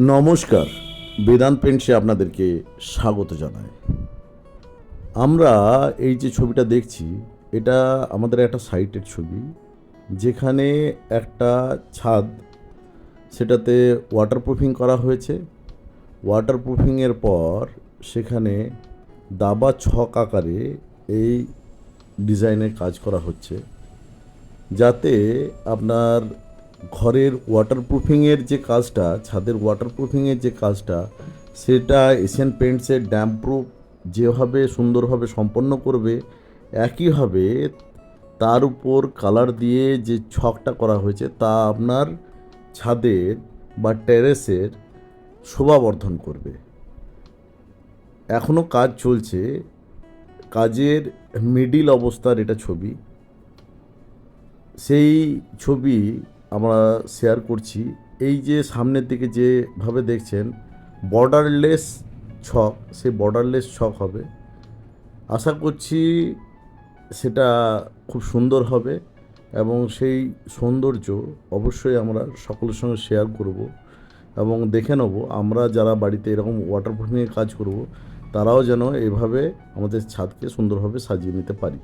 নমস্কার, বেদান্ত পেন্টসে আপনাদেরকে স্বাগত জানাই। আমরা এই যে ছবিটা দেখছি, এটা আমাদের একটা সাইটের ছবি, যেখানে একটা ছাদ, সেটাতে ওয়াটারপ্রুফিং করা হয়েছে। ওয়াটারপ্রুফিংয়ের পর সেখানে দাবা ছক আকারে এই ডিজাইনের কাজ করা হচ্ছে, যাতে আপনার ঘরের ওয়াটারপ্রুফিংয়ের যে কাজটা, ছাদের ওয়াটারপ্রুফিংয়ের যে কাজটা, সেটা এশিয়ান পেন্টসের ড্যাম্প প্রুফ যেভাবে সুন্দরভাবে সম্পন্ন করবে, একইভাবে তার উপর কালার দিয়ে যে ছকটা করা হয়েছে তা আপনার ছাদের বা টেরেসের শোভাবর্ধন করবে। এখনও কাজ চলছে, কাজের মিডিল অবস্থার এটা ছবি। সেই ছবি আমরা শেয়ার করছি। এই যে সামনের দিকে যেভাবে দেখছেন বর্ডারলেস ছক, সেই বর্ডারলেস ছক হবে। আশা করছি সেটা খুব সুন্দর হবে এবং সেই সৌন্দর্য অবশ্যই আমরা সকলের সঙ্গে শেয়ার করব এবং দেখে নেব আমরা যারা বাড়িতে এরকম ওয়াটারপ্রুফিংয়ের কাজ করব, তারাও যেন এভাবে আমাদের ছাদকে সুন্দরভাবে সাজিয়ে নিতে পারি।